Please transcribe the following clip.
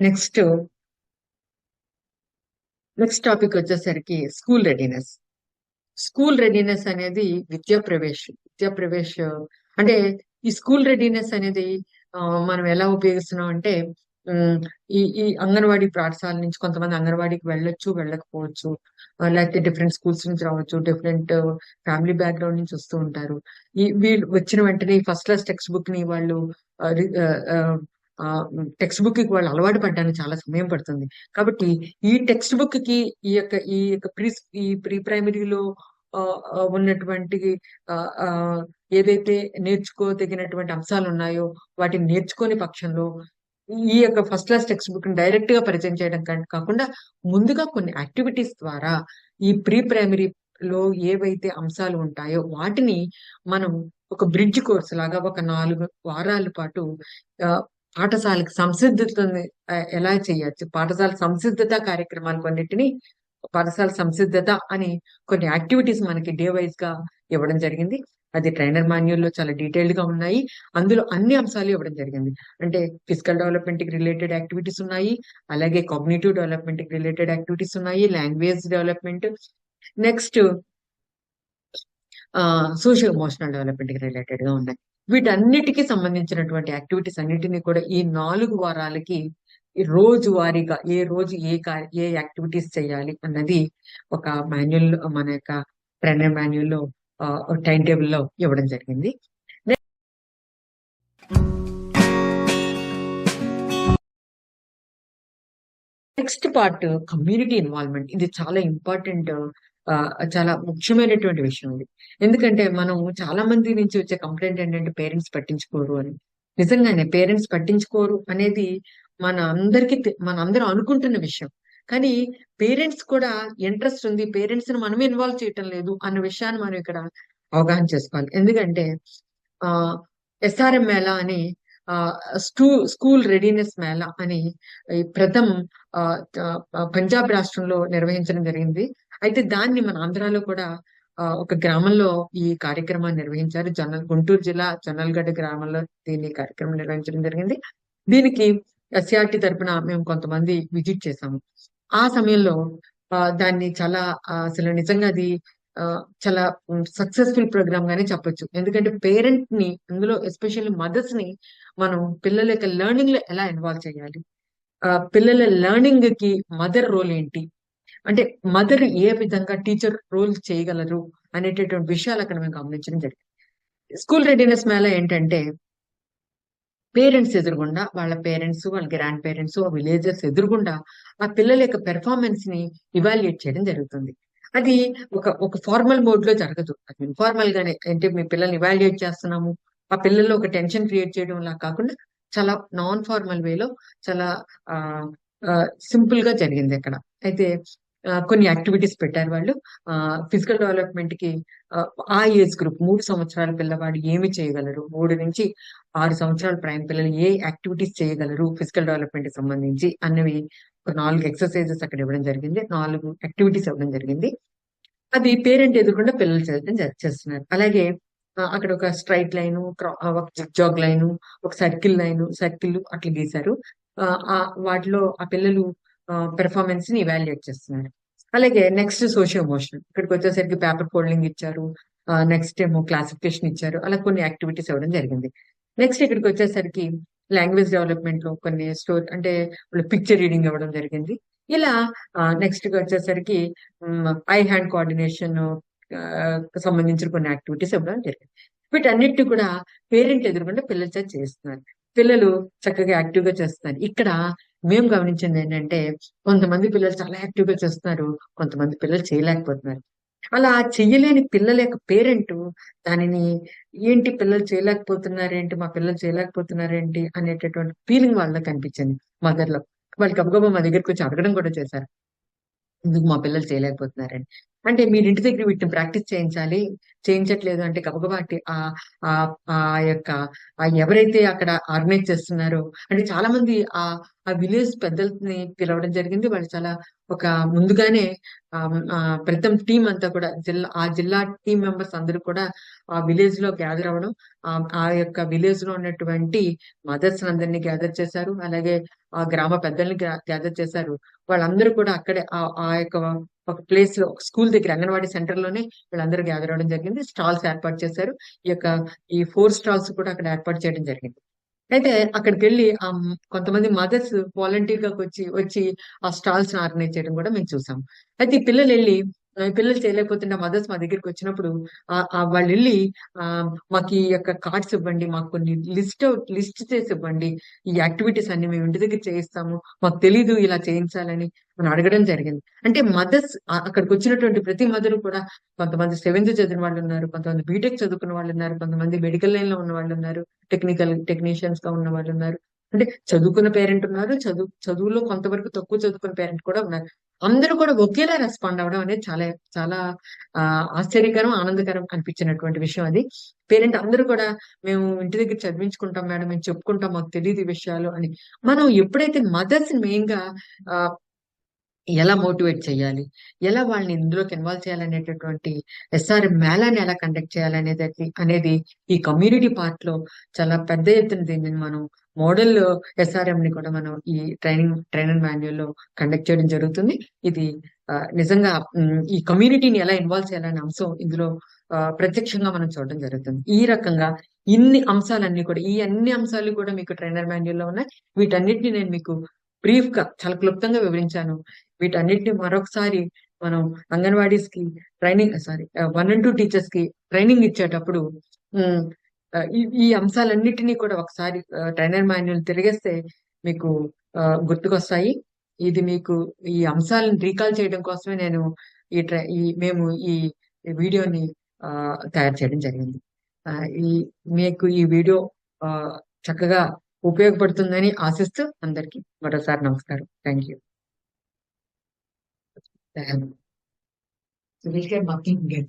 Next next topic వచ్చేసరికి school readiness. School readiness అనేది విద్యా ప్రవేశ్ అంటే ఈ స్కూల్ రెడీనెస్ అనేది ఆ, మనం ఎలా ఉపయోగిస్తున్నాం అంటే ఉమ్, ఈ అంగన్వాడీ పాఠశాల నుంచి కొంతమంది అంగన్వాడీకి వెళ్ళొచ్చు వెళ్ళకపోవచ్చు, లేకపోతే డిఫరెంట్ స్కూల్స్ నుంచి రావచ్చు, డిఫరెంట్ ఫ్యామిలీ బ్యాక్గ్రౌండ్ నుంచి వస్తూ ఉంటారు. వీళ్ళు వచ్చిన వెంటనే ఫస్ట్ క్లాస్ టెక్స్ట్ బుక్ ని వాళ్ళు టెక్స్ట్ బుక్ కి వాళ్ళు అలవాటు పడడానికి చాలా సమయం పడుతుంది. కాబట్టి ఈ టెక్స్ట్ బుక్ కి ఈ యొక్క ప్రీ ప్రైమరీలో ఉన్నటువంటి ఆ, ఆ, ఏదైతే నేర్చుకోదగినటువంటి అంశాలు ఉన్నాయో వాటిని నేర్చుకోని పక్షంలో ఈ యొక్క ఫస్ట్ క్లాస్ టెక్స్ట్ బుక్ ని డైరెక్ట్ గా పరిచయం చేయడం కాకుండా ముందుగా కొన్ని యాక్టివిటీస్ ద్వారా ఈ ప్రీ ప్రైమరీ లో ఏవైతే అంశాలు ఉంటాయో వాటిని మనం ఒక బ్రిడ్జ్ కోర్స్ లాగా ఒక 4 వారాల పాటు ఆ, పాఠశాలకు సంసిద్ధతని ఎలా చేయొచ్చు, పాఠశాల సంసిద్ధత కార్యక్రమాలు కొన్నిటిని పాఠశాల సంసిద్ధత అని కొన్ని యాక్టివిటీస్ మనకి డే వైజ్ గా ఇవ్వడం జరిగింది. అది ట్రైనర్ మాన్యువల్ లో చాలా డీటెయిల్డ్ గా ఉన్నాయి. అందులో అన్ని అంశాలు ఇవ్వడం జరిగింది. అంటే ఫిజికల్ డెవలప్మెంట్ కి రిలేటెడ్ యాక్టివిటీస్ ఉన్నాయి, అలాగే కాగ్నిటివ్ డెవలప్మెంట్ కి రిలేటెడ్ యాక్టివిటీస్ ఉన్నాయి, language development, next social emotional development కి రిలేటెడ్ గా ఉన్నాయి. వీటన్నిటికీ సంబంధించినటువంటి యాక్టివిటీస్ అన్నిటిని కూడా ఈ 4 వారాలకి ఈ రోజు వారీగా ఏ రోజు ఏ యాక్టివిటీస్ చేయాలి అన్నది ఒక మాన్యువల్, మన యొక్క ట్రైనర్ మాన్యువల్ లో టైం టేబుల్ లో ఇవ్వడం జరిగింది. Next part community involvement. ఇది చాలా ఇంపార్టెంట్, చాలా ముఖ్యమైనటువంటి విషయం ఇది. ఎందుకంటే మనం చాలా మంది నుంచి వచ్చే కంప్లైంట్ ఏంటంటే పేరెంట్స్ పట్టించుకోరు అని. నిజంగానే పేరెంట్స్ పట్టించుకోరు అనేది మన అందరూ అనుకుంటున్న విషయం. కానీ పేరెంట్స్ కూడా ఇంట్రెస్ట్ ఉంది, పేరెంట్స్ ని మనం ఇన్వాల్వ్ చేయటం లేదు అన్న విషయాన్ని మనం ఇక్కడ అవగాహన చేసుకోవాలి. ఎందుకంటే ఆ ఎస్ఆర్ఎం మేళా అని, ఆ స్కూల్ రెడీనెస్ మేళా అని ఈ ఆ, పంజాబ్ రాష్ట్రంలో నిర్వహించడం జరిగింది. అయితే దాన్ని మన ఆంధ్రాలో కూడా ఒక గ్రామంలో ఈ కార్యక్రమాన్ని నిర్వహించారు. గుంటూరు జిల్లా జొన్నలగడ్డ గ్రామంలో దీన్ని కార్యక్రమం నిర్వహించడం జరిగింది. దీనికి ఎస్ఆర్టీ తరపున మేము కొంతమంది విజిట్ చేశాము. ఆ సమయంలో దాన్ని చాలా అసలు నిజంగా అది ఆ, చాలా సక్సెస్ఫుల్ ప్రోగ్రామ్ గానే చెప్పొచ్చు. ఎందుకంటే పేరెంట్ ని, అందులో ఎస్పెషల్లీ మదర్స్ ని మనం పిల్లల యొక్క లెర్నింగ్ లో ఎలా ఇన్వాల్వ్ చేయాలి, పిల్లల లెర్నింగ్ కి మదర్ రోల్ ఏంటి, అంటే మదర్ ఏ విధంగా టీచర్ రోల్ చేయగలరు అనేటటువంటి విషయాలు అక్కడ మేము గమనించడం జరిగింది. స్కూల్ రెడీనెస్ మేళ ఏంటంటే పేరెంట్స్ ఎదురుగుండా, వాళ్ళ పేరెంట్స్, వాళ్ళ గ్రాండ్ పేరెంట్స్, విలేజర్స్ ఎదురుగుండా ఆ పిల్లల యొక్క పెర్ఫార్మెన్స్ ని ఇవాల్యుయేట్ చేయడం జరుగుతుంది. అది ఒక ఫార్మల్ మోడ్ లో జరగదు, అది ఇన్ఫార్మల్ గానే. అంటే మీ పిల్లల్ని ఇవాల్యుయేట్ చేస్తున్నాము, ఆ పిల్లల్లో ఒక టెన్షన్ క్రియేట్ చేయడం లా కాకుండా చాలా నాన్ ఫార్మల్ వేలో చాలా సింపుల్ గా జరిగింది అక్కడ. అయితే కొన్ని యాక్టివిటీస్ పెట్టారు వాళ్ళు. ఫిజికల్ డెవలప్మెంట్ కి ఆ ఏజ్ గ్రూప్ 3 సంవత్సరాల పిల్లవాడు ఏమి చేయగలరు, 3 నుంచి 6 సంవత్సరాల ప్రైమ్ పిల్లలు ఏ యాక్టివిటీస్ చేయగలరు ఫిజికల్ డెవలప్మెంట్ కి సంబంధించి అన్నవి ఒక 4 ఎక్సర్సైజెస్ అక్కడ ఇవ్వడం జరిగింది, 4 యాక్టివిటీస్ ఇవ్వడం జరిగింది. అది పేరెంట్ ఎదురుకుండా పిల్లలు చేస్తున్నారు. అలాగే అక్కడ ఒక స్ట్రైట్ లైన్, ఒక జిగ్జాగ్ లైన్, ఒక సర్కిల్ అట్లా గీశారు. ఆ, ఆ వాటిలో ఆ పిల్లలు పెర్ఫార్మెన్స్ ని ఇవాల్యుయేట్ చేస్తున్నారు. అలాగే నెక్స్ట్ సోషల్ ఎమోషన్, ఇక్కడికి వచ్చేసరికి పేపర్ ఫోల్డింగ్ ఇచ్చారు, నెక్స్ట్ ఏమో క్లాసిఫికేషన్ ఇచ్చారు, అలా కొన్ని యాక్టివిటీస్ ఇవ్వడం జరిగింది. నెక్స్ట్ ఇక్కడికి వచ్చేసరికి లాంగ్వేజ్ డెవలప్మెంట్ లో కొన్ని స్టోరీ, అంటే పిక్చర్ రీడింగ్ ఇవ్వడం జరిగింది. ఇలా నెక్స్ట్ వచ్చేసరికి ఐ హ్యాండ్ కోఆర్డినేషన్ సంబంధించిన కొన్ని యాక్టివిటీస్ ఇవ్వడం జరిగింది. వీటన్నిటి కూడా పేరెంట్ ఎదురుకుండా పిల్లల చేత చేస్తున్నారు. పిల్లలు చక్కగా యాక్టివ్ గా చేస్తున్నారు. ఇక్కడ మేము గమనించింది ఏంటంటే కొంతమంది పిల్లలు చాలా యాక్టివ్ గా చేస్తున్నారు, కొంతమంది పిల్లలు చేయలేకపోతున్నారు. అలా చెయ్యలేని పిల్లల యొక్క పేరెంట్ దానిని ఏంటి పిల్లలు చేయలేకపోతున్నారేంటి, మా పిల్లలు చేయలేకపోతున్నారేంటి అనేటటువంటి ఫీలింగ్ వాళ్ళకి కనిపించింది మదర్ లో. వాళ్ళు గబగబా మా దగ్గరికి వచ్చి అడగడం కూడా చేశారు, ఎందుకు మా పిల్లలు చేయలేకపోతున్నారని. అంటే మీరు ఇంటి దగ్గర వీటిని ప్రాక్టీస్ చేయించాలి. చేయించట్లేదు అంటే గబగబా ఆ యొక్క ఎవరైతే అక్కడ ఆర్గనైజ్ చేస్తున్నారో అంటే చాలా మంది ఆ ఆ విలేజ్ పెద్దల్ని పిలవడం జరిగింది. వాళ్ళు చాలా ఒక ముందుగానే ప్రతి టీం అంతా కూడా జిల్లా టీం మెంబర్స్ అందరూ కూడా ఆ విలేజ్ లో గ్యాదర్ అవ్వడం, ఆ యొక్క విలేజ్ లో ఉన్నటువంటి మదర్స్ అందరినీ గ్యాదర్ చేశారు. అలాగే ఆ గ్రామ పెద్దల్ని గ్యాదర్ చేశారు. వాళ్ళందరూ కూడా అక్కడే ఆ యొక్క ఒక ప్లేస్ లో స్కూల్ దగ్గర అంగన్వాడీ సెంటర్ లోనే వీళ్ళందరూ గ్యాదర్ అవ్వడం జరిగింది. స్టాల్స్ ఏర్పాటు చేశారు. ఈ యొక్క ఈ 4 స్టాల్స్ కూడా అక్కడ ఏర్పాటు చేయడం జరిగింది. అయితే అక్కడికి వెళ్ళి కొంతమంది మదర్స్ వాలంటీర్ గా వచ్చి ఆ స్టాల్స్ ఆర్గనైజ్ చేయడం కూడా మేము చూసాం. అయితే ఈ పిల్లలు వెళ్ళి ఈ పిల్లలు చేయలేకపోతున్న మదర్స్ మా దగ్గరికి వచ్చినప్పుడు వాళ్ళు వెళ్ళి మాకు ఈ యొక్క కార్డ్స్ ఇవ్వండి, మాకు కొన్ని లిస్ట్ చేసి ఇవ్వండి, ఈ యాక్టివిటీస్ అన్ని మేము ఇంటి దగ్గర చేయిస్తాము, మాకు తెలీదు ఇలా చేయించాలని అని అడగడం జరిగింది. అంటే మదర్స్ అక్కడికి వచ్చినటువంటి ప్రతి మదర్ కూడా కొంతమంది సెవెంత్ చదివిన వాళ్ళు ఉన్నారు, కొంతమంది బీటెక్ చదువుకున్న వాళ్ళు ఉన్నారు, కొంతమంది మెడికల్ లైన్ లో ఉన్న వాళ్ళు ఉన్నారు, టెక్నీషియన్స్ గా ఉన్న వాళ్ళు ఉన్నారు. అంటే చదువుకున్న పేరెంట్ ఉన్నారు, చదువులో కొంతవరకు తక్కువ చదువుకున్న పేరెంట్ కూడా ఉన్నారు. అందరూ కూడా ఒకేలా రెస్పాండ్ అవ్వడం అనేది చాలా చాలా ఆశ్చర్యకరం, ఆనందకరం అనిపించినటువంటి విషయం అది. పేరెంట్ అందరూ కూడా మేము ఇంటి దగ్గర చదివించుకుంటాం మేడం, మేము చెప్పుకుంటాం, మాకు తెలియదు ఈ విషయాలు అని. మనం ఎప్పుడైతే మదర్స్ మెయిన్ గా ఆ ఎలా మోటివేట్ చేయాలి, ఎలా వాళ్ళని ఇందులోకి ఇన్వాల్వ్ చేయాలనేటటువంటి ఎస్ఆర్ఎం మేళాని ఎలా కండక్ట్ అనేది ఈ కమ్యూనిటీ పార్ట్ లో చాలా పెద్ద ఎత్తున దీనిని మనం మోడల్ ఎస్ఆర్ఎం ని కూడా మనం ఈ ట్రైనింగ్ మాన్యువల్ లో కండక్ట్ చేయడం జరుగుతుంది. ఇది నిజంగా ఈ కమ్యూనిటీని ఎలా ఇన్వాల్వ్ చేయాలనే అంశం ఇందులో ప్రత్యక్షంగా మనం చూడడం జరుగుతుంది. ఈ రకంగా ఈ అన్ని అంశాలు కూడా మీకు ట్రైనర్ మాన్యువల్ లో ఉన్నాయి. వీటన్నిటిని నేను మీకు బ్రీఫ్ గా చాలా క్లుప్తంగా వివరించాను. వీటన్నిటిని మరొకసారి మనం అంగన్వాడీస్ కి సారీ 1 and 2 టీచర్స్ కి ట్రైనింగ్ ఇచ్చేటప్పుడు ఉమ్, ఈ అంశాలన్నిటినీ కూడా ఒకసారి ట్రైనర్ మాన్యువల్ తిరిగేస్తే మీకు గుర్తుకొస్తాయి. ఇది మీకు ఈ అంశాలను రీకాల్ చేయడం కోసమే నేను మేము ఈ వీడియోని తయారు చేయడం జరిగింది. ఆ, ఈ మీకు ఈ వీడియో ఆ, చక్కగా ఉపయోగపడుతుందని ఆశిస్తూ అందరికీ మరోసారి నమస్కారం. Thank you. So we'll get marking again.